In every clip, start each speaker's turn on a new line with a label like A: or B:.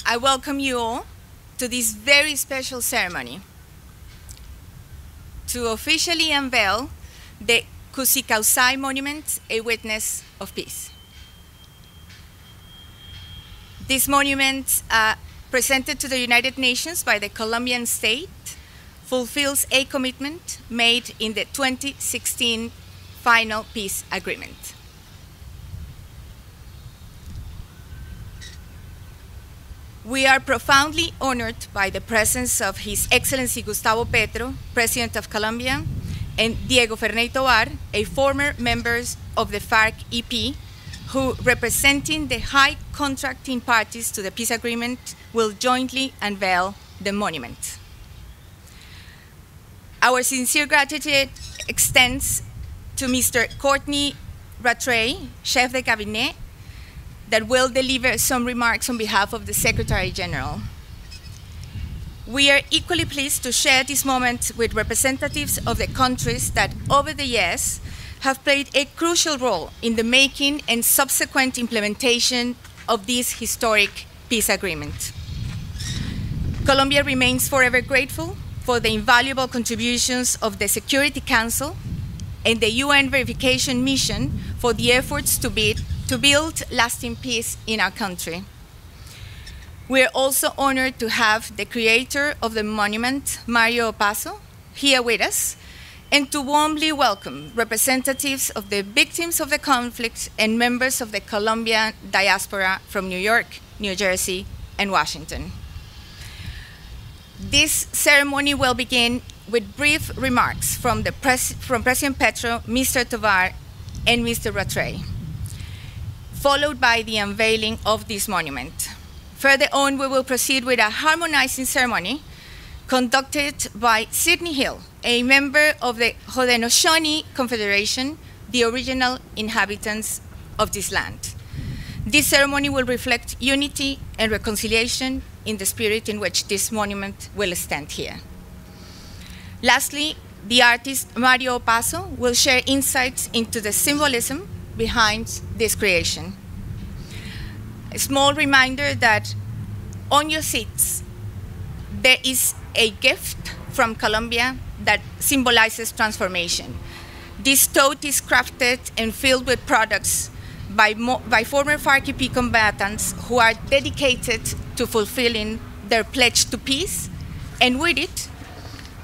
A: I welcome you all to this very special ceremony to officially unveil the Kusikausai Monument, a Witness of Peace. This monument, presented to the United Nations by the Colombian state, fulfills a commitment made in the 2016 final peace agreement. We are profoundly honored by the presence of His Excellency Gustavo Petro, President of Colombia, and Diego Ferney Tovar, a former member of the FARC-EP, who, representing the high contracting parties to the peace agreement, will jointly unveil the monument. Our sincere gratitude extends to Mr. Courtney Rattray, Chef de Cabinet, that will deliver some remarks on behalf of the Secretary General. We are equally pleased to share this moment with representatives of the countries that over the years have played a crucial role in the making and subsequent implementation of this historic peace agreement. Colombia remains forever grateful for the invaluable contributions of the Security Council and the UN Verification Mission for the efforts to build lasting peace in our country. We are also honored to have the creator of the monument, Mario Opaso, here with us, and to warmly welcome representatives of the victims of the conflict and members of the Colombian diaspora from New York, New Jersey, and Washington. This ceremony will begin with brief remarks from President Petro, Mr. Tovar, and Mr. Rattray, followed by the unveiling of this monument. Further on, we will proceed with a harmonizing ceremony conducted by Sidney Hill, a member of the Haudenosaunee Confederation, the original inhabitants of this land. This ceremony will reflect unity and reconciliation in the spirit in which this monument will stand here. Lastly, the artist Mario Opaso will share insights into the symbolism behind this creation. A small reminder that on your seats, there is a gift from Colombia that symbolizes transformation. This tote is crafted and filled with products by former FARC-EP combatants who are dedicated to fulfilling their pledge to peace, and with it,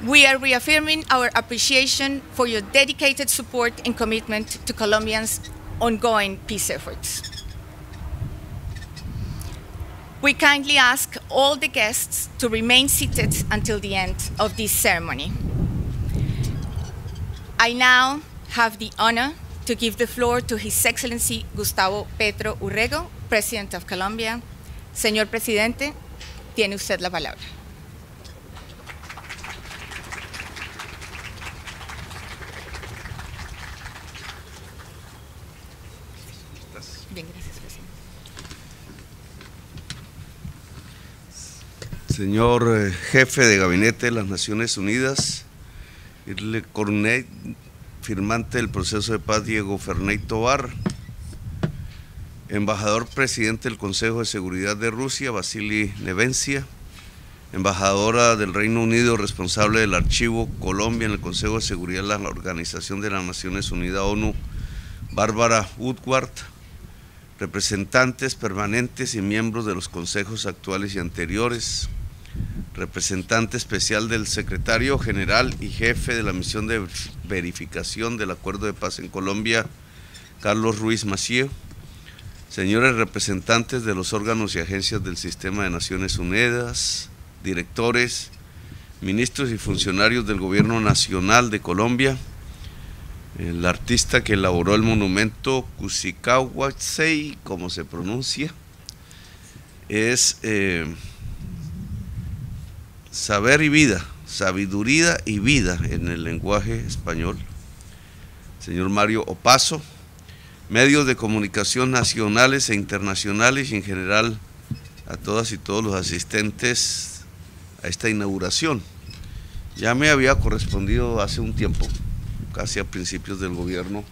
A: we are reaffirming our appreciation for your dedicated support and commitment to Colombians' ongoing peace efforts. We kindly ask all the guests to remain seated until the end of this ceremony. I now have the honor to give the floor to His Excellency Gustavo Petro Urrego, President of Colombia. Señor Presidente, tiene usted la palabra. Bien, gracias, presidente.
B: Señor Jefe de Gabinete de las Naciones Unidas, Irle Cornet, firmante del proceso de paz Diego Ferney Tovar, Embajador Presidente del Consejo de Seguridad de Rusia, Vasily Nevencia, Embajadora del Reino Unido responsable del Archivo Colombia en el Consejo de Seguridad de la Organización de las Naciones Unidas ONU, Bárbara Woodward, representantes permanentes y miembros de los consejos actuales y anteriores, representante especial del secretario general y jefe de la misión de verificación del Acuerdo de Paz en Colombia, Carlos Ruiz Massieu, señores representantes de los órganos y agencias del Sistema de Naciones Unidas, directores, ministros y funcionarios del Gobierno Nacional de Colombia, el artista que elaboró el monumento Kusikausai, como se pronuncia, es saber y vida, sabiduría y vida en el lenguaje español. Señor Mario Opaso, medios de comunicación nacionales e internacionales y en general a todas y todos los asistentes a esta inauguración. Ya me había correspondido hace un tiempo, casi a principios del gobierno,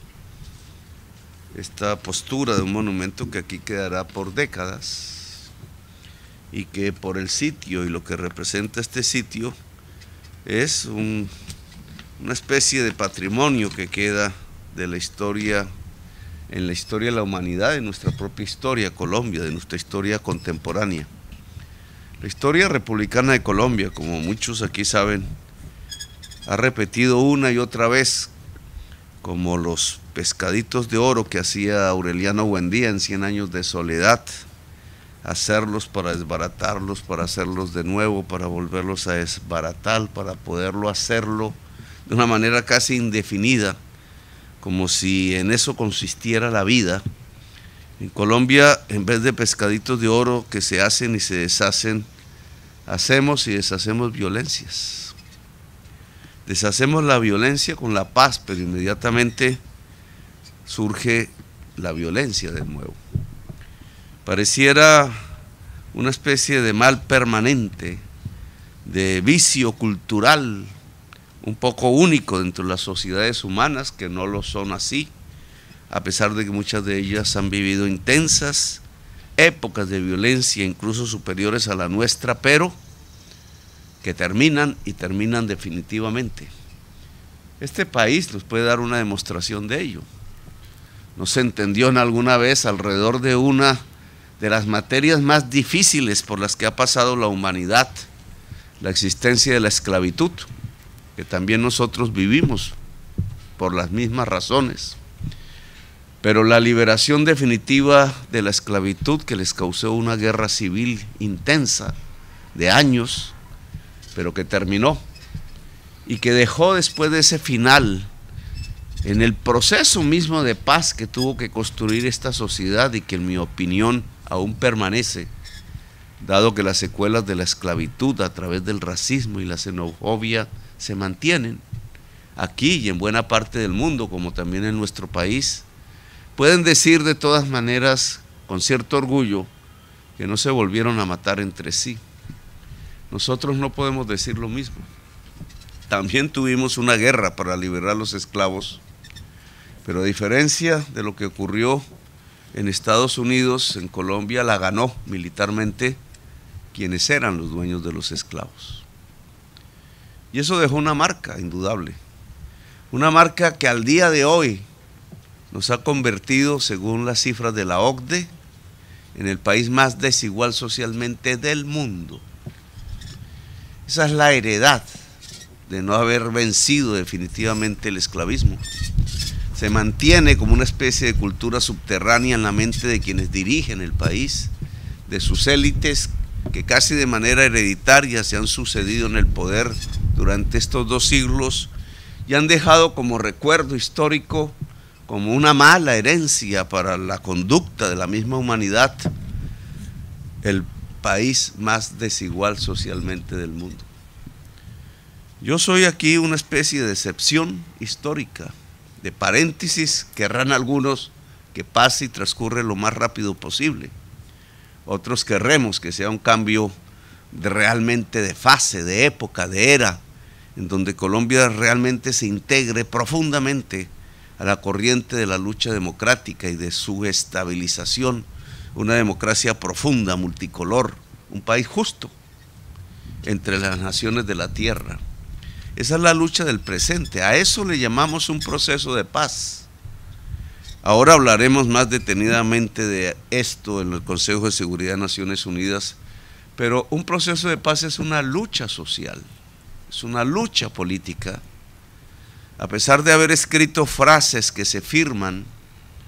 B: esta postura de un monumento que aquí quedará por décadas y que por el sitio y lo que representa este sitio es una especie de patrimonio que queda de la historia, en la historia de la humanidad, de nuestra propia historia, Colombia, de nuestra historia contemporánea. La historia republicana de Colombia, como muchos aquí saben, ha repetido una y otra vez, como los pescaditos de oro que hacía Aureliano Buendía en 100 años de soledad, hacerlos para desbaratarlos, para hacerlos de nuevo, para volverlos a desbaratar, para poderlo hacerlo de una manera casi indefinida, como si en eso consistiera la vida. En Colombia, en vez de pescaditos de oro que se hacen y se deshacen, hacemos y deshacemos violencias. Deshacemos la violencia con la paz, pero inmediatamente surge la violencia de nuevo. Pareciera una especie de mal permanente, de vicio cultural, un poco único dentro de las sociedades humanas, que no lo son así, a pesar de que muchas de ellas han vivido intensas épocas de violencia, incluso superiores a la nuestra, pero que terminan y terminan definitivamente. Este país nos puede dar una demostración de ello. No se entendió en alguna vez alrededor de una de las materias más difíciles por las que ha pasado la humanidad, la existencia de la esclavitud, que también nosotros vivimos por las mismas razones. Pero la liberación definitiva de la esclavitud, que les causó una guerra civil intensa de años, pero que terminó y que dejó después de ese final, en el proceso mismo de paz que tuvo que construir esta sociedad y que en mi opinión aún permanece, dado que las secuelas de la esclavitud a través del racismo y la xenofobia se mantienen aquí y en buena parte del mundo, como también en nuestro país. Pueden decir de todas maneras, con cierto orgullo, que no se volvieron a matar entre sí. Nosotros no podemos decir lo mismo. También tuvimos una guerra para liberar a los esclavos, pero a diferencia de lo que ocurrió en Estados Unidos, en Colombia la ganó militarmente quienes eran los dueños de los esclavos. Y eso dejó una marca indudable, una marca que al día de hoy nos ha convertido, según las cifras de la OCDE, en el país más desigual socialmente del mundo. Esa es la heredad de no haber vencido definitivamente el esclavismo. Se mantiene como una especie de cultura subterránea en la mente de quienes dirigen el país, de sus élites que casi de manera hereditaria se han sucedido en el poder durante estos 2 siglos y han dejado como recuerdo histórico, como una mala herencia para la conducta de la misma humanidad, el país más desigual socialmente del mundo. Yo soy aquí una especie de excepción histórica, de paréntesis, querrán algunos que pase y transcurre lo más rápido posible. Otros querremos que sea un cambio realmente de fase, de época, de era, en donde Colombia realmente se integre profundamente a la corriente de la lucha democrática y de su estabilización, una democracia profunda, multicolor, un país justo entre las naciones de la tierra. Esa es la lucha del presente, a eso le llamamos un proceso de paz. Ahora hablaremos más detenidamente de esto en el Consejo de Seguridad de Naciones Unidas, pero un proceso de paz es una lucha social, es una lucha política. A pesar de haber escrito frases que se firman,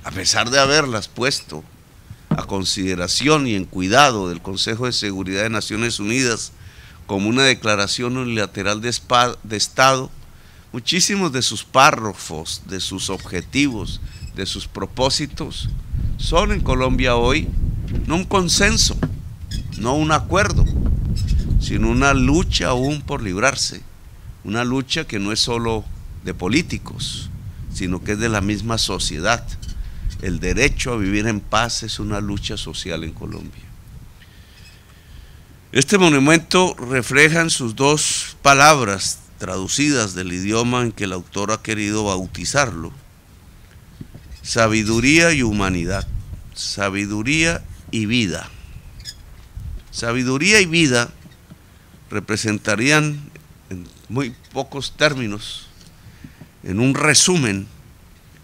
B: a pesar de haberlas puesto a consideración y en cuidado del Consejo de Seguridad de Naciones Unidas como una declaración unilateral de Estado, muchísimos de sus párrafos, de sus objetivos, de sus propósitos, son en Colombia hoy no un consenso, no un acuerdo, sino una lucha aún por librarse, una lucha que no es solo de políticos, sino que es de la misma sociedad. El derecho a vivir en paz es una lucha social en Colombia. Este monumento refleja en sus 2 palabras traducidas del idioma en que el autor ha querido bautizarlo: sabiduría y humanidad, sabiduría y vida. Sabiduría y vida representarían, en muy pocos términos, en un resumen,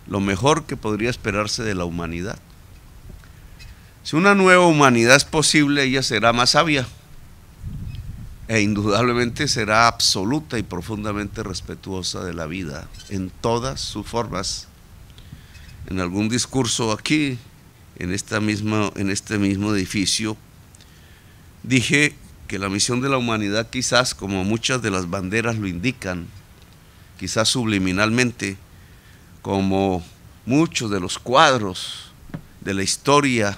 B: lo mejor que podría esperarse de la humanidad. Si una nueva humanidad es posible, ella será más sabia e indudablemente será absoluta y profundamente respetuosa de la vida en todas sus formas. En algún discurso aquí, en este mismo edificio, dije que la misión de la humanidad, quizás como muchas de las banderas lo indican, quizás subliminalmente, como muchos de los cuadros de la historia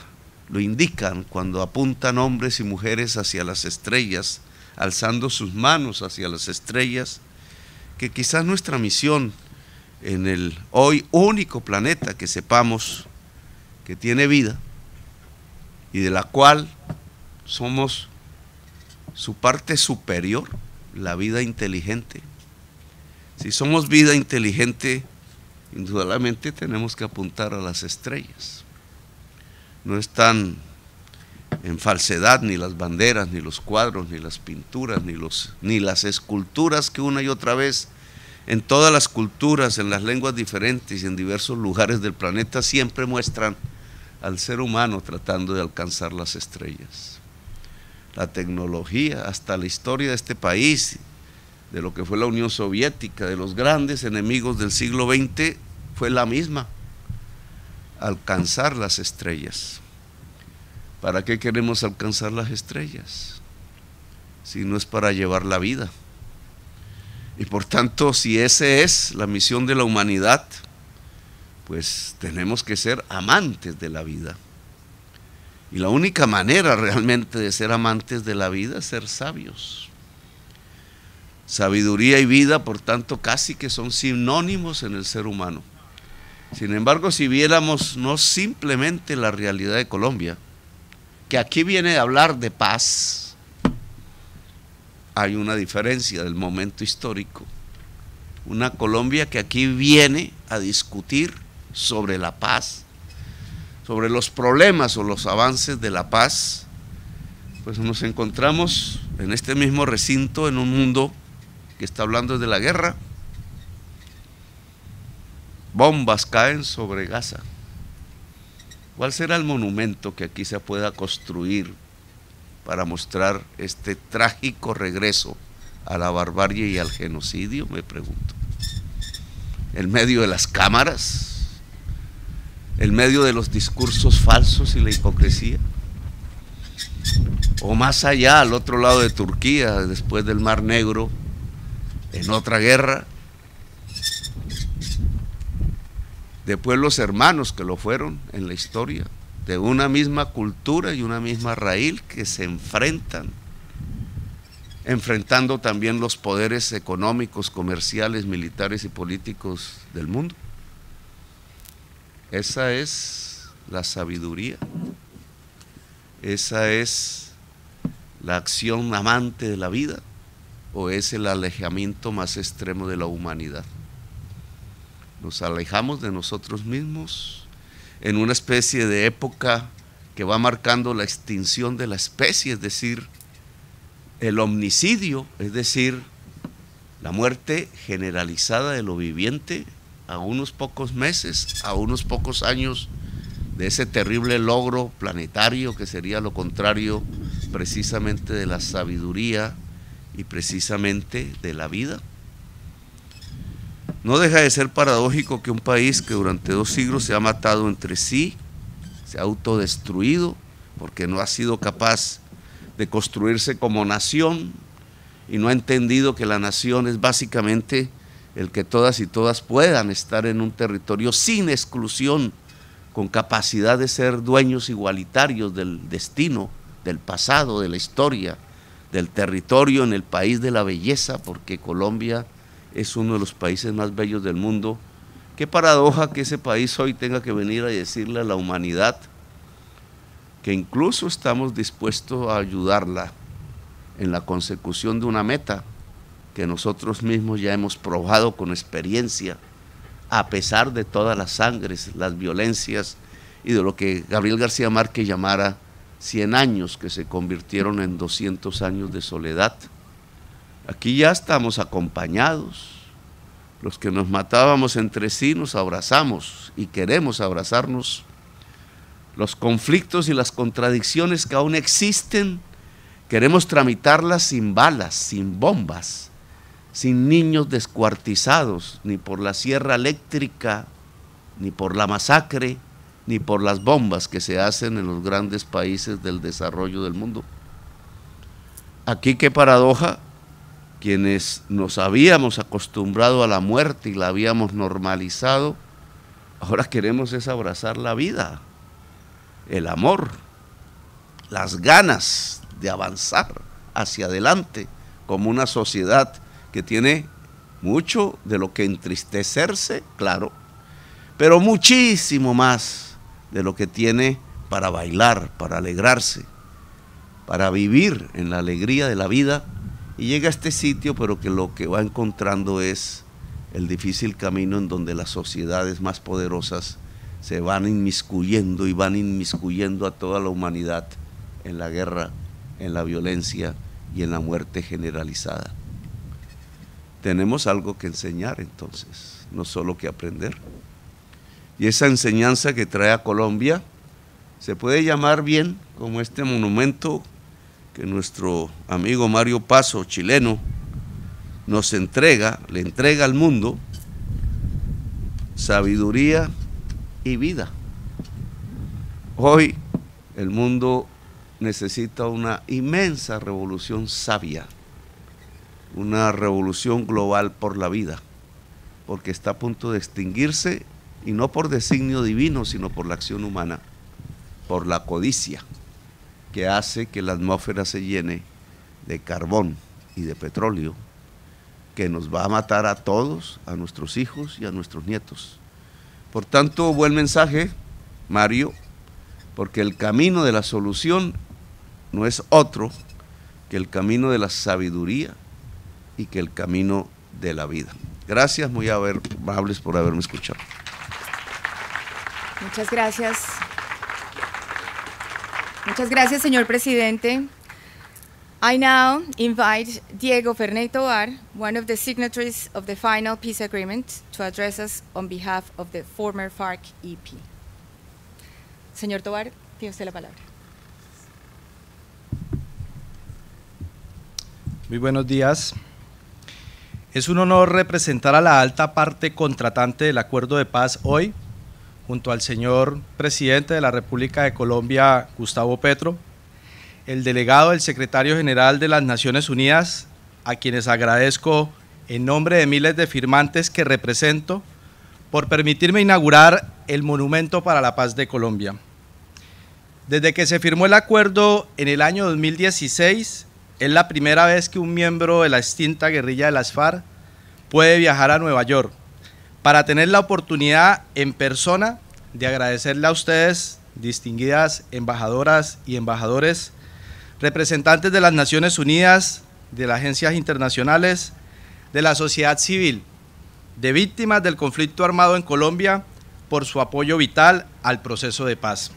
B: lo indican cuando apuntan hombres y mujeres hacia las estrellas, alzando sus manos hacia las estrellas, que quizás nuestra misión en el hoy único planeta que sepamos que tiene vida y de la cual somos su parte superior, la vida inteligente. Si somos vida inteligente, indudablemente tenemos que apuntar a las estrellas. No están en falsedad ni las banderas, ni los cuadros, ni las pinturas, ni las esculturas que una y otra vez en todas las culturas, en las lenguas diferentes y en diversos lugares del planeta siempre muestran al ser humano tratando de alcanzar las estrellas. La tecnología, hasta la historia de este país, de lo que fue la Unión Soviética, de los grandes enemigos del siglo XX, fue la misma: alcanzar las estrellas. ¿Para qué queremos alcanzar las estrellas? Si no es para llevar la vida. Y por tanto, si esa es la misión de la humanidad, pues tenemos que ser amantes de la vida. Y la única manera realmente de ser amantes de la vida es ser sabios. Sabiduría y vida, por tanto, casi que son sinónimos en el ser humano. Sin embargo, si viéramos no simplemente la realidad de Colombia, que aquí viene a hablar de paz, hay una diferencia del momento histórico. Una Colombia que aquí viene a discutir sobre la paz, sobre los problemas o los avances de la paz, pues nos encontramos en este mismo recinto en un mundo que está hablando de la guerra. Bombas caen sobre Gaza. ¿Cuál será el monumento que aquí se pueda construir para mostrar este trágico regreso a la barbarie y al genocidio? Me pregunto. ¿En medio de las cámaras? ¿En medio de los discursos falsos y la hipocresía? ¿O más allá, al otro lado de Turquía, después del Mar Negro, en otra guerra, de pueblos hermanos que lo fueron en la historia, de una misma cultura y una misma raíz que se enfrentan, enfrentando también los poderes económicos, comerciales, militares y políticos del mundo? Esa es la sabiduría, esa es la acción amante de la vida, o es el alejamiento más extremo de la humanidad. Nos alejamos de nosotros mismos en una especie de época que va marcando la extinción de la especie, es decir, el homicidio, es decir, la muerte generalizada de lo viviente a unos pocos meses, a unos pocos años de ese terrible logro planetario que sería lo contrario precisamente de la sabiduría y precisamente de la vida. No deja de ser paradójico que un país que durante 2 siglos se ha matado entre sí, se ha autodestruido porque no ha sido capaz de construirse como nación y no ha entendido que la nación es básicamente el que todas y todas puedan estar en un territorio sin exclusión, con capacidad de ser dueños igualitarios del destino, del pasado, de la historia, del territorio en el país de la belleza, porque Colombia es uno de los países más bellos del mundo. Qué paradoja que ese país hoy tenga que venir a decirle a la humanidad que incluso estamos dispuestos a ayudarla en la consecución de una meta que nosotros mismos ya hemos probado con experiencia, a pesar de todas las sangres, las violencias y de lo que Gabriel García Márquez llamara 100 años que se convirtieron en 200 años de soledad. Aquí ya estamos acompañados. Los que nos matábamos entre sí nos abrazamos y queremos abrazarnos. Los conflictos y las contradicciones que aún existen, queremos tramitarlas sin balas, sin bombas, sin niños descuartizados, ni por la sierra eléctrica, ni por la masacre, ni por las bombas que se hacen en los grandes países del desarrollo del mundo. Aquí, qué paradoja, quienes nos habíamos acostumbrado a la muerte y la habíamos normalizado, ahora queremos es abrazar la vida, el amor, las ganas de avanzar hacia adelante como una sociedad que tiene mucho de lo que entristecerse, claro, pero muchísimo más de lo que tiene para bailar, para alegrarse, para vivir en la alegría de la vida. Y llega a este sitio, pero que lo que va encontrando es el difícil camino en donde las sociedades más poderosas se van inmiscuyendo y van inmiscuyendo a toda la humanidad en la guerra, en la violencia y en la muerte generalizada. Tenemos algo que enseñar entonces, no solo que aprender. Y esa enseñanza que trae a Colombia se puede llamar bien como este monumento que nuestro amigo Mario Paso, chileno, nos entrega, le entrega al mundo: sabiduría y vida. Hoy el mundo necesita una inmensa revolución sabia, una revolución global por la vida, porque está a punto de extinguirse, y no por designio divino, sino por la acción humana, por la codicia que hace que la atmósfera se llene de carbón y de petróleo, que nos va a matar a todos, a nuestros hijos y a nuestros nietos. Por tanto, buen mensaje, Mario, porque el camino de la solución no es otro que el camino de la sabiduría y que el camino de la vida. Gracias, muy amables por haberme escuchado.
A: Muchas gracias. Muchas gracias, señor presidente. I now invite Diego Ferney Tovar, one of the signatories of the final peace agreement, to address us on behalf of the former FARC EP. Señor Tovar, tiene usted la palabra.
C: Muy buenos días. Es un honor representar a la alta parte contratante del acuerdo de paz hoy, junto al señor presidente de la República de Colombia, Gustavo Petro, el delegado del secretario general de las Naciones Unidas, a quienes agradezco en nombre de miles de firmantes que represento, por permitirme inaugurar el Monumento para la Paz de Colombia. Desde que se firmó el acuerdo en el año 2016, es la primera vez que un miembro de la extinta guerrilla de las FARC puede viajar a Nueva York para tener la oportunidad en persona de agradecerle a ustedes, distinguidas embajadoras y embajadores, representantes de las Naciones Unidas, de las agencias internacionales, de la sociedad civil, de víctimas del conflicto armado en Colombia, por su apoyo vital al proceso de paz.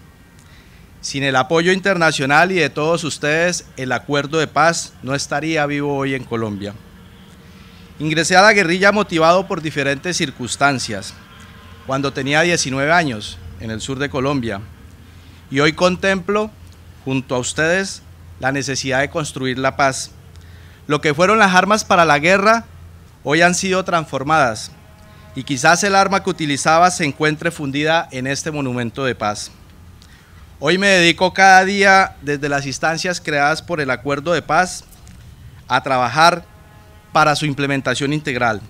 C: Sin el apoyo internacional y de todos ustedes, el acuerdo de paz no estaría vivo hoy en Colombia. Ingresé a la guerrilla motivado por diferentes circunstancias, cuando tenía 19 años en el sur de Colombia, y hoy contemplo, junto a ustedes, la necesidad de construir la paz. Lo que fueron las armas para la guerra, hoy han sido transformadas, y quizás el arma que utilizaba se encuentre fundida en este monumento de paz. Hoy me dedico cada día, desde las instancias creadas por el acuerdo de paz, a trabajar para su implementación integral,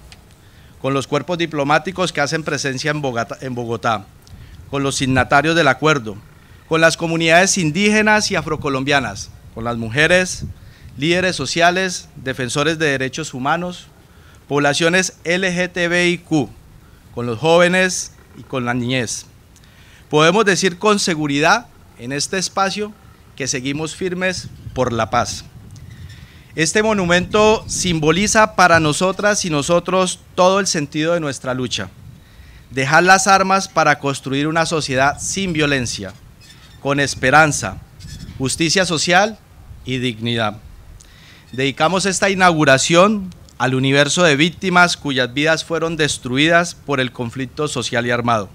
C: con los cuerpos diplomáticos que hacen presencia en Bogotá, con los signatarios del acuerdo, con las comunidades indígenas y afrocolombianas, con las mujeres, líderes sociales, defensores de derechos humanos, poblaciones LGTBIQ, con los jóvenes y con la niñez. Podemos decir con seguridad en este espacio que seguimos firmes por la paz. Este monumento simboliza para nosotras y nosotros todo el sentido de nuestra lucha. Dejar las armas para construir una sociedad sin violencia, con esperanza, justicia social y dignidad. Dedicamos esta inauguración al universo de víctimas cuyas vidas fueron destruidas por el conflicto social y armado.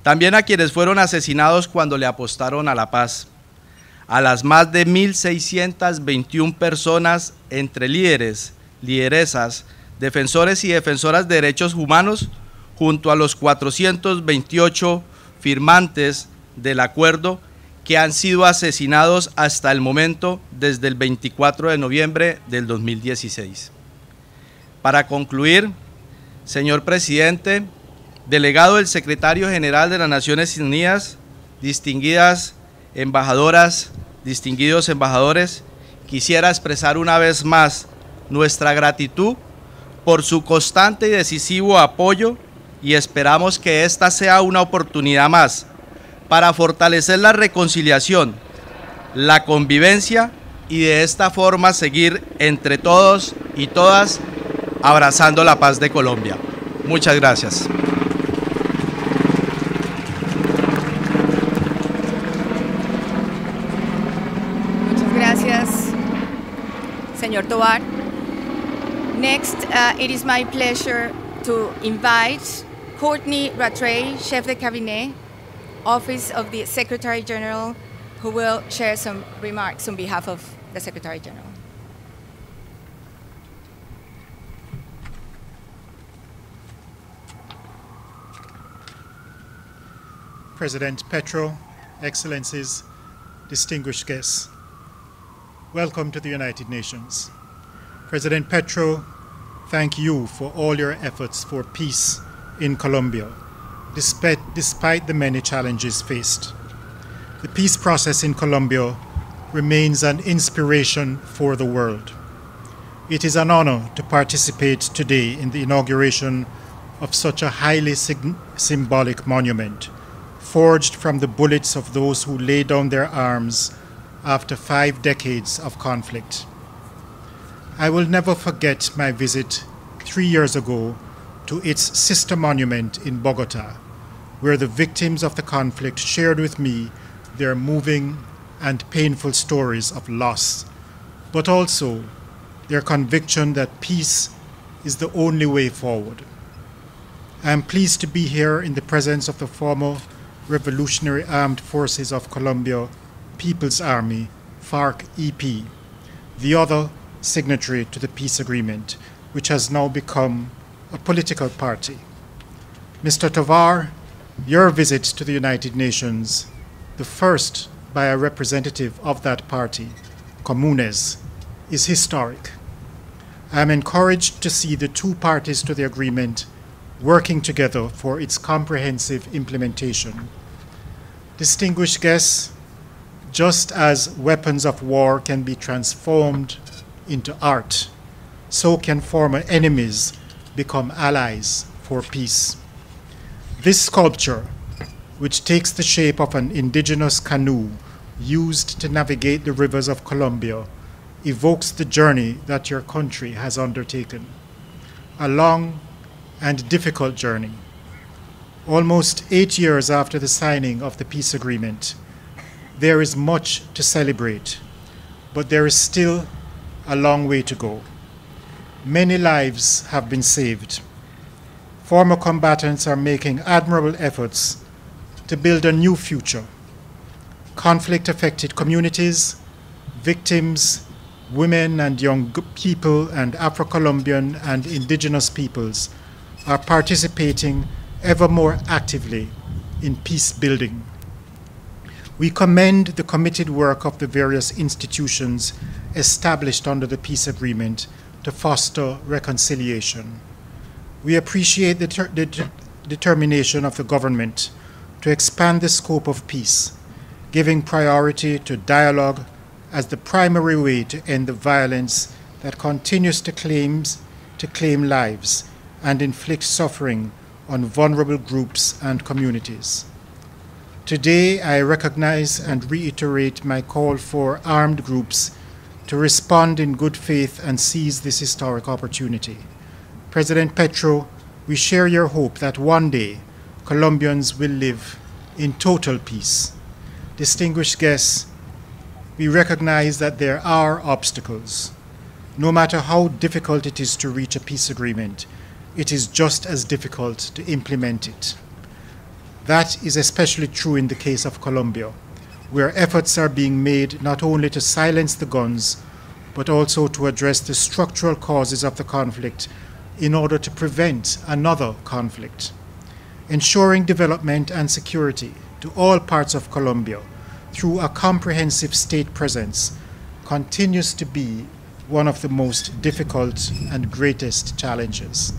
C: También a quienes fueron asesinados cuando le apostaron a la paz. A las más de 1.621 personas entre líderes, lideresas, defensores y defensoras de derechos humanos, junto a los 428 firmantes del acuerdo que han sido asesinados hasta el momento desde el 24 de noviembre del 2016. Para concluir, señor presidente, delegado del secretario general de las Naciones Unidas, distinguidas embajadoras, distinguidos embajadores, quisiera expresar una vez más nuestra gratitud por su constante y decisivo apoyo y esperamos que esta sea una oportunidad más para fortalecer la reconciliación, la convivencia y de esta forma seguir entre todos y todas abrazando la paz de Colombia. Muchas gracias.
A: Muchas gracias, señor Tovar. Next, it is my pleasure to invite Courtney Rattray, Chef de Cabinet, Office of the Secretary General, who will share some remarks on behalf of the Secretary General.
D: President Petro, Excellencies, distinguished guests, welcome to the United Nations. President Petro, thank you for all your efforts for peace in Colombia, despite the many challenges faced. The peace process in Colombia remains an inspiration for the world. It is an honor to participate today in the inauguration of such a highly symbolic monument, forged from the bullets of those who laid down their arms after 5 decades of conflict. I will never forget my visit 3 years ago to its sister monument in Bogota, where the victims of the conflict shared with me their moving and painful stories of loss, but also their conviction that peace is the only way forward. I am pleased to be here in the presence of the former Revolutionary Armed Forces of Colombia People's Army, FARC-EP, the other signatory to the peace agreement, which has now become a political party. Mr. Tovar, your visit to the United Nations, the first by a representative of that party, Comunes, is historic. I am encouraged to see the two parties to the agreement working together for its comprehensive implementation. Distinguished guests, just as weapons of war can be transformed into art, so can former enemies become allies for peace. This sculpture, which takes the shape of an indigenous canoe used to navigate the rivers of Colombia, evokes the journey that your country has undertaken. A long and difficult journey. Almost 8 years after the signing of the peace agreement, there is much to celebrate, but there is still a long way to go. Many lives have been saved. Former combatants are making admirable efforts to build a new future. Conflict-affected communities, victims, women and young people, and Afro-Colombian and indigenous peoples are participating ever more actively in peace building. We commend the committed work of the various institutions established under the peace agreement to foster reconciliation. We appreciate the determination of the government to expand the scope of peace, giving priority to dialogue as the primary way to end the violence that continues to claim lives and inflict suffering on vulnerable groups and communities. Today, I recognize and reiterate my call for armed groups to respond in good faith and seize this historic opportunity. President Petro, we share your hope that one day Colombians will live in total peace. Distinguished guests, we recognize that there are obstacles. No matter how difficult it is to reach a peace agreement, it is just as difficult to implement it. That is especially true in the case of Colombia, where efforts are being made not only to silence the guns, but also to address the structural causes of the conflict in order to prevent another conflict. Ensuring development and security to all parts of Colombia through a comprehensive state presence continues to be one of the most difficult and greatest challenges.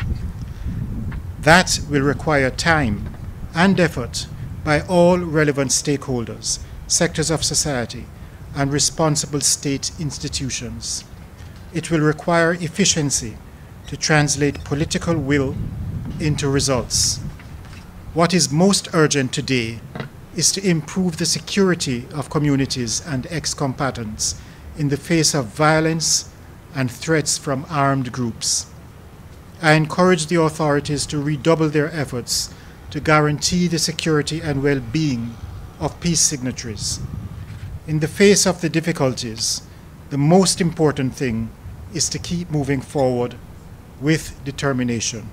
D: That will require time and effort by all relevant stakeholders, sectors of society, and responsible state institutions. It will require efficiency to translate political will into results. What is most urgent today is to improve the security of communities and ex-combatants in the face of violence and threats from armed groups. I encourage the authorities to redouble their efforts to guarantee the security and well-being of peace signatories. In the face of the difficulties, the most important thing is to keep moving forward with determination.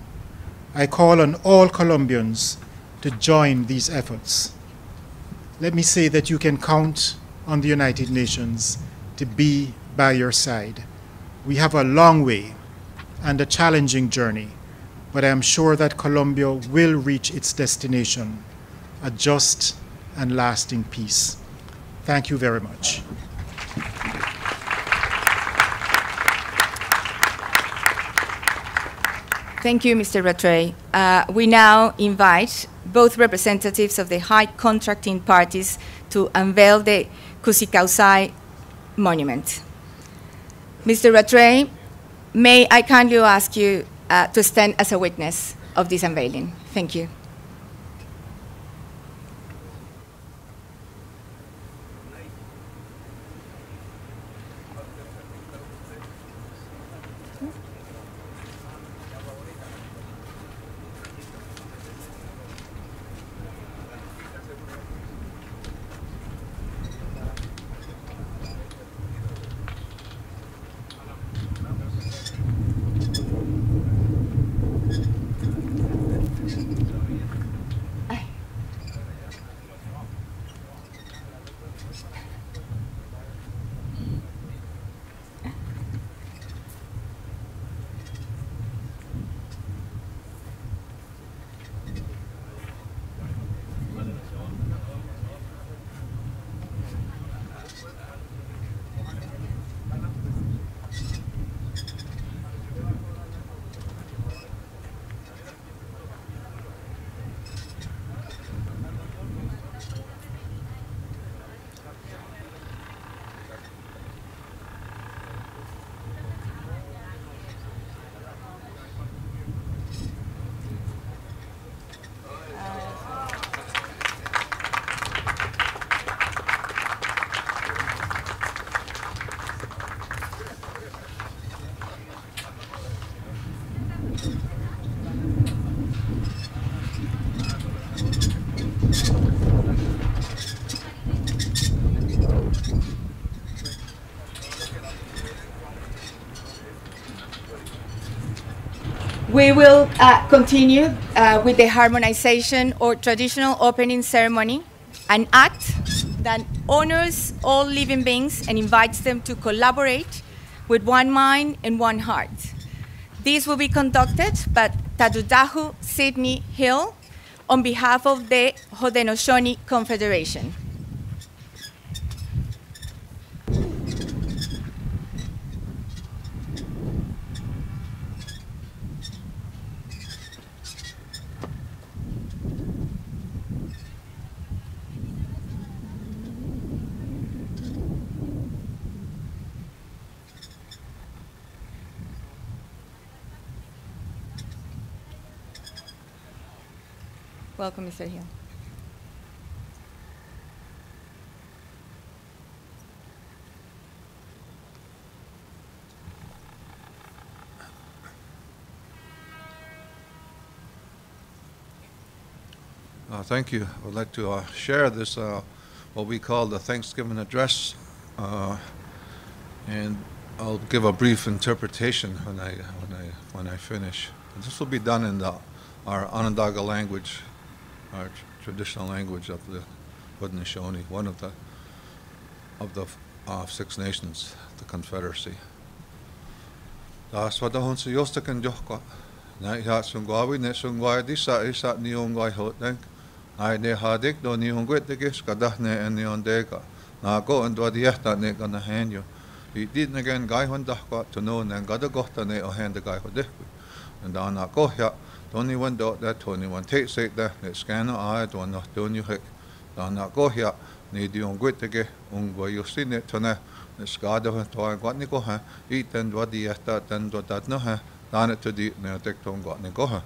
D: I call on all Colombians to join these efforts. Let me say that you can count on the United Nations to be by your side. We have a long way and a challenging journey, but I am sure that Colombia will reach its destination, a just and lasting peace. Thank you very much.
A: Thank you, Mr. Rattray. We now invite both representatives of the high contracting parties to unveil the Cusicausay monument. Mr. Rattray, may I kindly ask you to stand as a witness of this unveiling. Thank you. We will continue with the harmonization or traditional opening ceremony, an act that honors all living beings and invites them to collaborate with one mind and one heart. This will be conducted by Tadudahu Sidney Hill on behalf of the Haudenosaunee Confederation. Welcome, Mr. Hill.
E: Thank you. I would like to share this, what we call the Thanksgiving address and I'll give a brief interpretation when I finish. And this will be done in our Onondaga language, our traditional language of the Haudenosaunee, one of the Six Nations, the Confederacy. Swada se yostakan johka. Na ya sungwawi ne sungwai di sa isa ni ongwai hoteng. Ai ne hadik do ni ongwet de ges kadah ne en ni ondega. Na go and do di yahta ne gana henyo. I did again guy hon dahka to know and gada gohta ne o hand the guy hodek. And da na go ya Tony one dot that Tony one take say that ne scanner I do not do you hek. Da na go ya ni di ongwet de ge ongwai yosine tona. Skada han toa got ni goha I ten do di esta ten do dat no ha dan to di ne tek ton got ni goha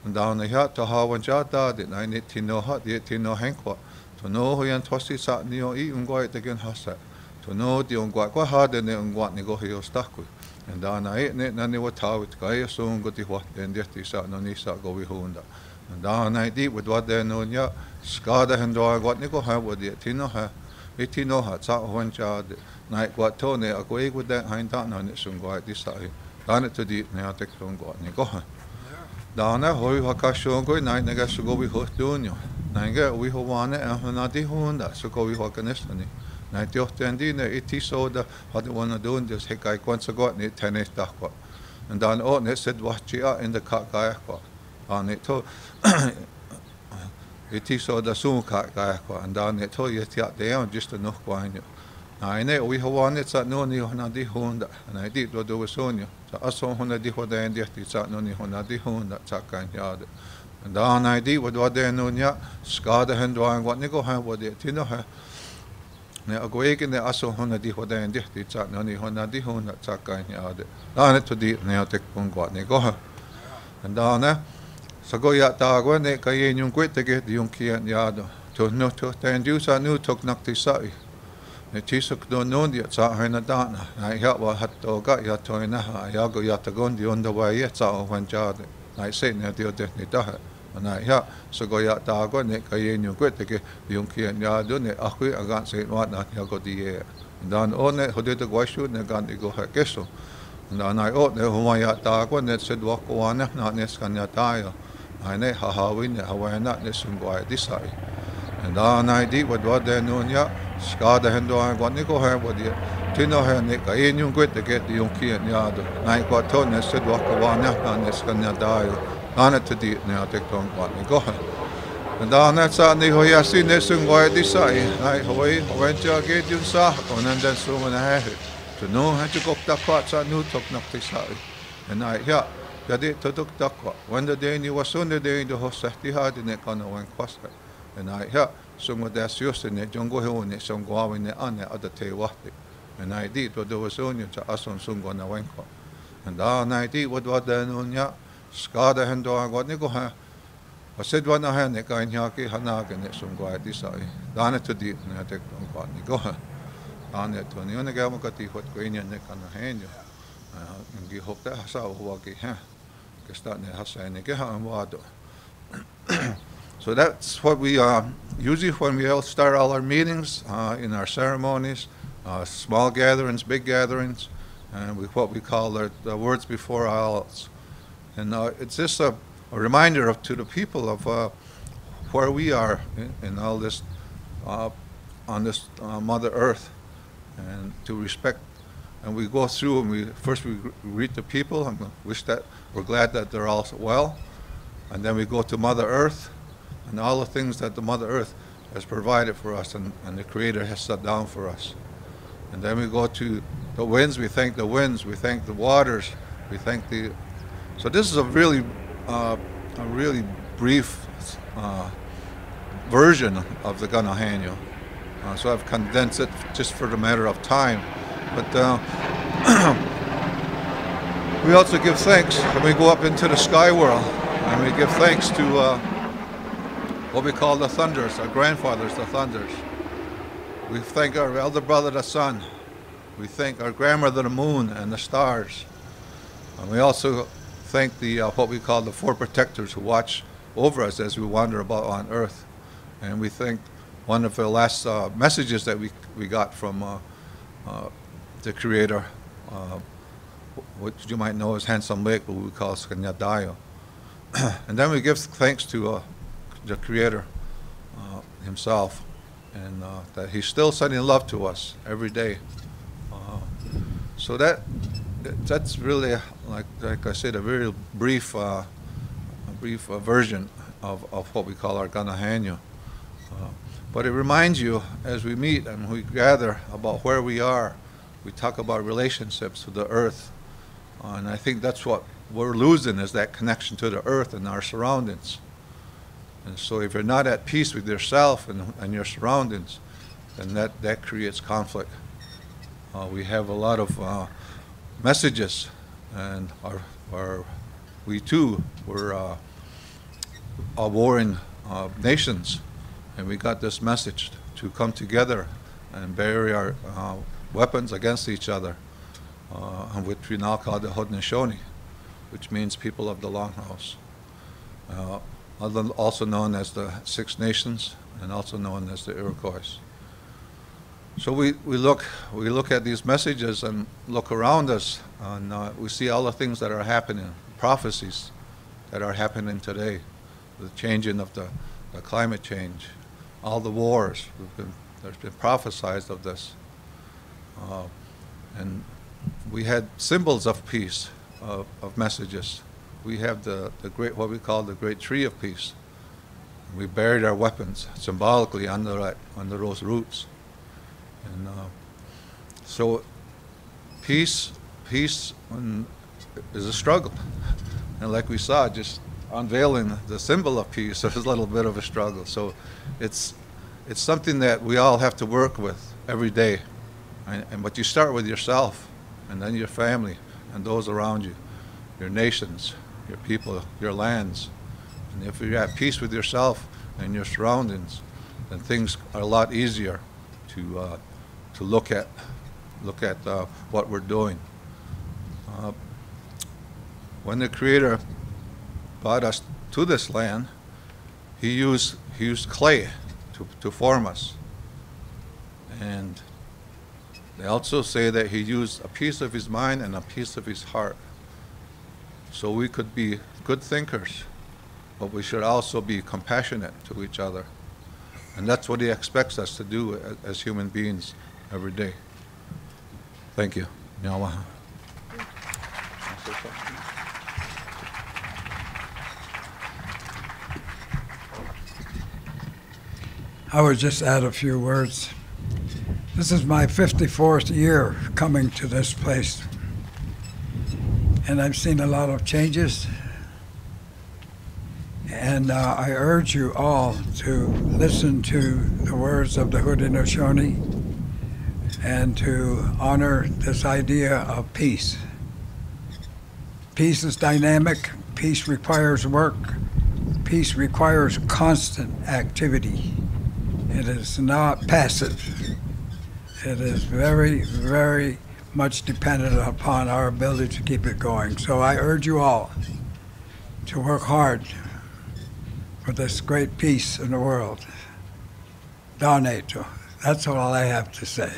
E: and down the hat to ha wan jata di nai ni tino ha di tino henkwa to no ho yan tosi sa ni o I ungoi te gen hasa to no di ungwa kwa ha de ne ungwa ni go hi ostaku and down ai ne na ni wa ta wit kai so ungo ti ho den di ti sa no ni sa go wi hunda and down ai di with what de no nya skada han do got ni go ha wo di tino ha I tino ha sa wan jata nai kwa tone a ko ego da hain ta na ne sungwa di sai dan to di ne atek tong go ni go da na hoi ha ka shong go nai ne ga su go wi ho tunyo nai ga wi ho wane a na di honda su go wi ho kanestani nai ti ochten di ne iti so da hat wana don des he kai kon so go ne tenes da ko and dan o ne sed wa chi a in the ka ka ko an it to iti so da su ka ka ko and dan it to ye ti a de on just no ko anyo I know we have one it's at no ni hona di honda and I did do sonyo so aso hona di hoda and it's at no ni hona di honda takan yard and dan I did what de no nya skada hen do an what ni go ha what it tino ha ne ago eke ne aso hona di hoda and it's at no ni hona di honda takan yard dan to di ne tek pon go ni go ha and dan so go ya ta go ne ka ye nyun kwet te ge di yung kian yard to no to ten ju sa nu tok nak ti sai ne tisuk do non dia sa hena dana ai ya wa hatto ga ya toina ha ya go ya tagon di on the way ya sa wan ja de ai se ne dio de ni da na ya so go ya ta go ne ka ye nyu kwet ke yung kian ya do ne a khu aga se wa na ya go di ye dan o ne hode de go shu ne gan di go ha keso na na o ne ho ma ya ta go ne se do ko wa na ne skan ya ta ya ai ne ha wi ne ha wa na ne sung go di sai and dan I di what de no ya skada hen do an got ni go ha what dia tino ha ne ka e nyung kwet de get yung kian ya do nai ko to ne se do ko wa na ne skan ya da yo ana to di ne atek ton ko ni go ha and dan na sa ni ho ya si ne sung go di sai nai hoi wen ja ge yun sa on and then so na ha to no ha to go ta ko sa nu tok nak ti sai and I ya jadi to tok ta ko when the day ni was on the day the host ti ha de ne kana wan kwasa and I ya sungo da sios ne jongo he ne sungo awe ne ane ada te wahte and I did to do was on you to ason sungo na wenko and I did what da no nya skada hen do got ne go ha wa sed wa na ha ne ka nya ki hana ke ne sungo ai di sai dane to di ne te ko ni go ha ane to ni ne ga mo ka ti hot ko nya ne kana hen yo ngi hok ta sa ho ki ha ke sta ne ha sa ne ke ha mo do. So that's what we usually when we all start all our meetings in our ceremonies, small gatherings, big gatherings, and what we call the words before all else. And it's just a reminder to the people of where we are in all this on this Mother Earth, and to respect. And we go through and we greet the people and wish that we're glad that they're all well, and then we go to Mother Earth. And all the things that the Mother Earth has provided for us and the Creator has set down for us. And then we go to the winds, we thank the winds, we thank the waters, we thank the... So this is a really brief version of the Ganahanyo. So I've condensed it just for the matter of time. But we also give thanks when we go up into the sky world, and we give thanks to what we call the thunders, our grandfathers, the thunders. We thank our elder brother, the sun. We thank our grandmother, the moon, and the stars. And we also thank the what we call the four protectors who watch over us as we wander about on earth. And we thank one of the last messages that we got from the Creator, what you might know as Handsome Lake, but we call Skanyadayo. And then we give thanks to the Creator himself, and that he's still sending love to us every day. So that's really, like I said, a very brief version of what we call our Ganahanyo. But it reminds you, as we meet and we gather, about where we are. We talk about relationships with the earth, and I think that's what we're losing, is that connection to the earth and our surroundings. And so if you're not at peace with yourself and your surroundings, then that creates conflict. We have a lot of messages, and we too were warring nations, and we got this message to come together and bury our weapons against each other, which we now call the Haudenosaunee, which means people of the Longhouse, also known as the Six Nations and also known as the Iroquois. So we look at these messages and look around us, and we see all the things that are happening, prophecies that are happening today, the changing of the climate change, all the wars. There's been prophesied of this, and we had symbols of peace, of messages. We have the great, what we call the Great Tree of Peace. We buried our weapons symbolically under those roots. And so peace is a struggle. And like we saw, just unveiling the symbol of peace is a little bit of a struggle. So it's something that we all have to work with every day. But you start with yourself, and then your family, and those around you, your nations, your people, your lands. And if you're at peace with yourself and your surroundings, then things are a lot easier to look at what we're doing. When the Creator brought us to this land, He used clay to form us, and they also say that He used a piece of His mind and a piece of His heart, so we could be good thinkers, but we should also be compassionate to each other. And that's what He expects us to do as human beings every day. Thank you. Nyawa.
F: I would just add a few words. This is my 54th year coming to this place, and I've seen a lot of changes. And I urge you all to listen to the words of the Haudenosaunee and to honor this idea of peace. Peace is dynamic. Peace requires work. Peace requires constant activity. It is not passive. It is very, very much dependent upon our ability to keep it going. So I urge you all to work hard for this great peace in the world. Donate. That's all I have to say.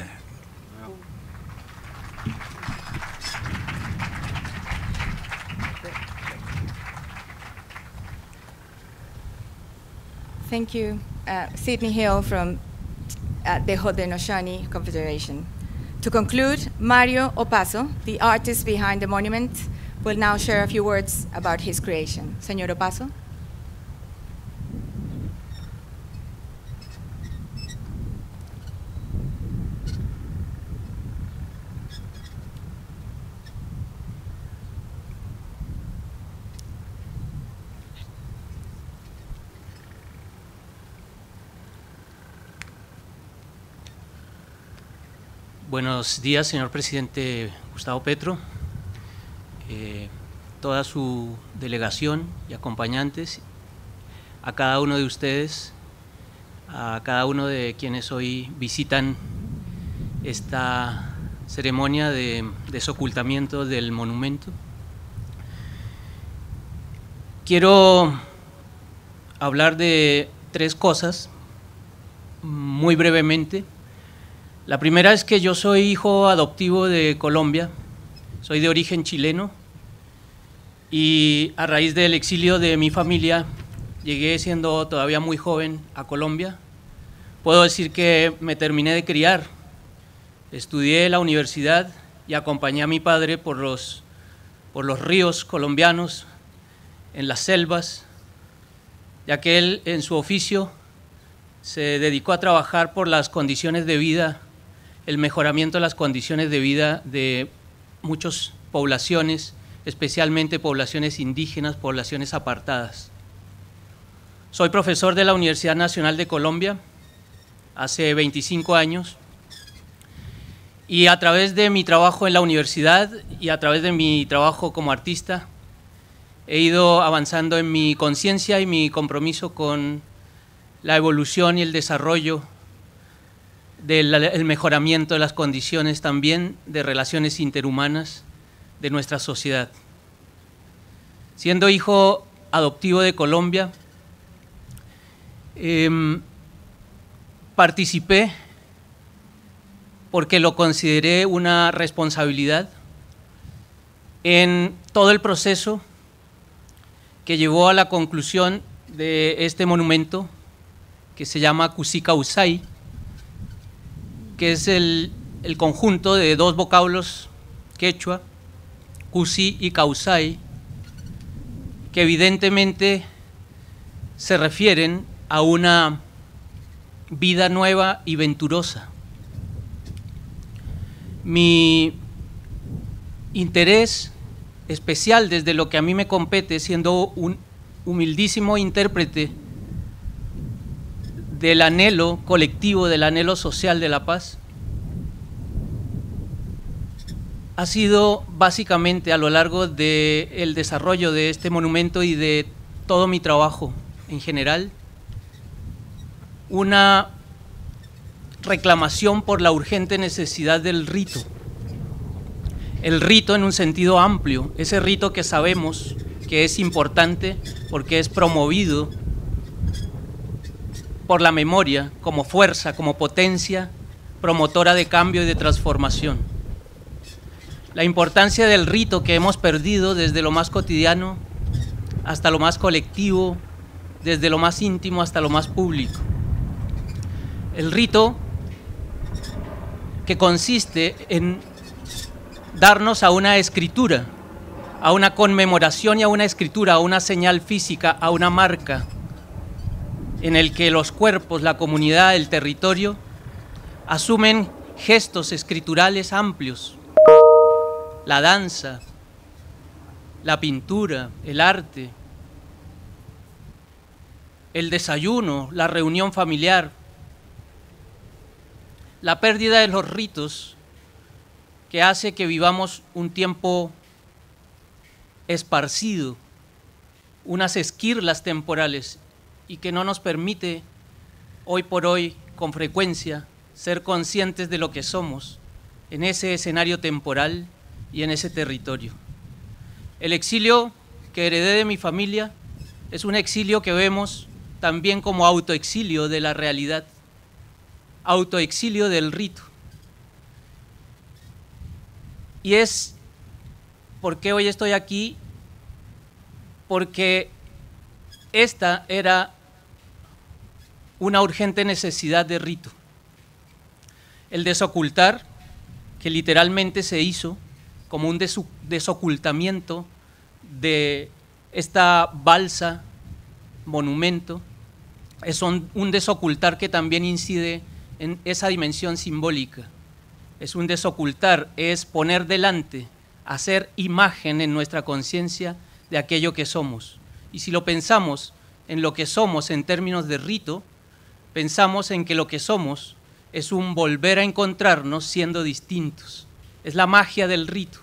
A: Thank you, Sidney Hill from the Haudenosaunee Confederation. To conclude, Mario Opaso, the artist behind the monument, will now share a few words about his creation. Señor Opaso.
G: Buenos días, señor presidente Gustavo Petro, toda su delegación y acompañantes, a cada uno de ustedes, a cada uno de quienes hoy visitan esta ceremonia de desocultamiento del monumento. Quiero hablar de tres cosas muy brevemente. La primera es que yo soy hijo adoptivo de Colombia, soy de origen chileno y a raíz del exilio de mi familia llegué siendo todavía muy joven a Colombia. Puedo decir que me terminé de criar, estudié en la universidad y acompañé a mi padre por los ríos colombianos, en las selvas, ya que él en su oficio se dedicó a trabajar por las condiciones de vida, el mejoramiento de las condiciones de vida de muchas poblaciones, especialmente poblaciones indígenas, poblaciones apartadas. Soy profesor de la Universidad Nacional de Colombia hace 25 años y a través de mi trabajo en la universidad y a través de mi trabajo como artista he ido avanzando en mi conciencia y mi compromiso con la evolución y el desarrollo del mejoramiento de las condiciones también de relaciones interhumanas de nuestra sociedad. Siendo hijo adoptivo de Colombia, participé porque lo consideré una responsabilidad en todo el proceso que llevó a la conclusión de este monumento que se llama Cusi Causay, que es el conjunto de dos vocablos quechua, Cusi y Causay, que evidentemente se refieren a una vida nueva y venturosa. Mi interés especial desde lo que a mí me compete, siendo un humildísimo intérprete del anhelo colectivo, del anhelo social de la paz, ha sido básicamente a lo largo del desarrollo de este monumento y de todo mi trabajo en general, una reclamación por la urgente necesidad del rito. El rito en un sentido amplio, ese rito que sabemos que es importante porque es promovido por la memoria como fuerza, como potencia promotora de cambio y de transformación. La importancia del rito que hemos perdido desde lo más cotidiano hasta lo más colectivo, desde lo más íntimo hasta lo más público. El rito que consiste en darnos a una escritura, a una conmemoración y a una escritura, a una señal física, a una marca, en el que los cuerpos, la comunidad, el territorio, asumen gestos escriturales amplios, la danza, la pintura, el arte, el desayuno, la reunión familiar, la pérdida de los ritos que hace que vivamos un tiempo esparcido, unas esquirlas temporales y que no nos permite hoy por hoy con frecuencia ser conscientes de lo que somos en ese escenario temporal y en ese territorio. El exilio que heredé de mi familia es un exilio que vemos también como autoexilio de la realidad, autoexilio del rito. Y es ¿por qué hoy estoy aquí? Porque esta era una urgente necesidad de rito. El desocultar, que literalmente se hizo como un desocultamiento de esta balsa, monumento, es un desocultar que también incide en esa dimensión simbólica. Es un desocultar, es poner delante, hacer imagen en nuestra conciencia de aquello que somos. Y si lo pensamos en lo que somos en términos de rito, pensamos en que lo que somos es un volver a encontrarnos siendo distintos. Es la magia del rito,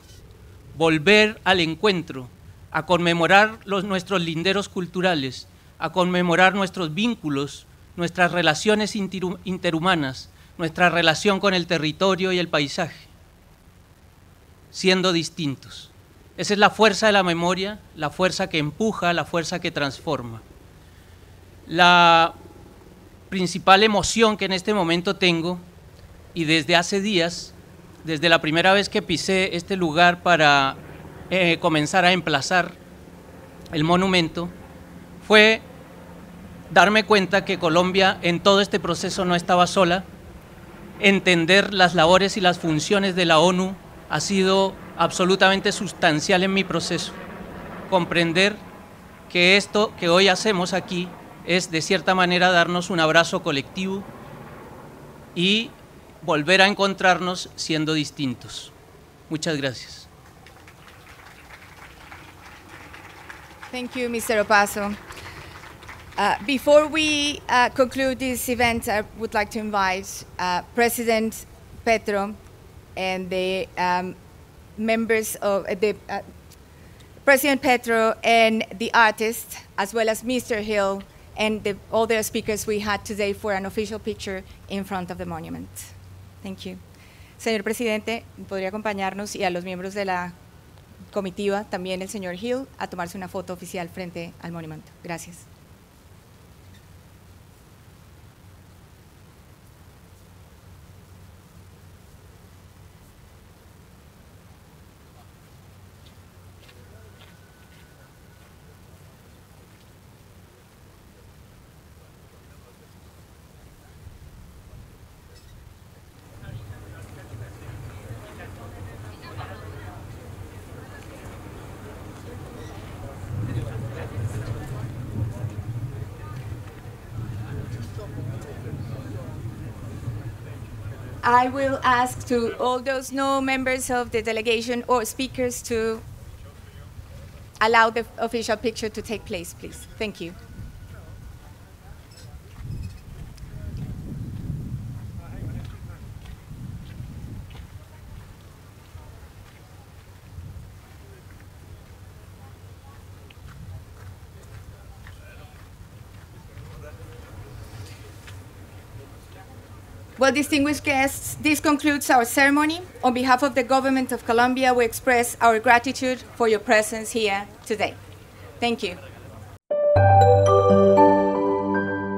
G: volver al encuentro, a conmemorar nuestros linderos culturales, a conmemorar nuestros vínculos, nuestras relaciones interhumanas, nuestra relación con el territorio y el paisaje, siendo distintos. Esa es la fuerza de la memoria, la fuerza que empuja, la fuerza que transforma. La principal emoción que en este momento tengo y desde hace días, desde la primera vez que pisé este lugar para comenzar a emplazar el monumento, fue darme cuenta que Colombia en todo este proceso no estaba sola. Entender las labores y las funciones de la ONU ha sido absolutamente sustancial en mi proceso. Comprender que esto que hoy hacemos aquí es de cierta manera darnos un abrazo colectivo y volver a encontrarnos siendo distintos. Muchas gracias.
A: Thank you, Mr. Opaso. Before we conclude this event, I would like to invite President Petro and the members of the President Petro and the artist, as well as Mr. Hill and the other speakers we had today for an official picture in front of the monument. Thank you. Señor Presidente, ¿podría acompañarnos y a los miembros de la comitiva, también el señor Hill, a tomarse una foto oficial frente al monumento? Gracias. I will ask to all those no members of the delegation or speakers to allow the official picture to take place, please. Thank you. Well, distinguished guests, this concludes our ceremony. On behalf of the Government of Colombia, we express our gratitude for your presence here today. Thank you.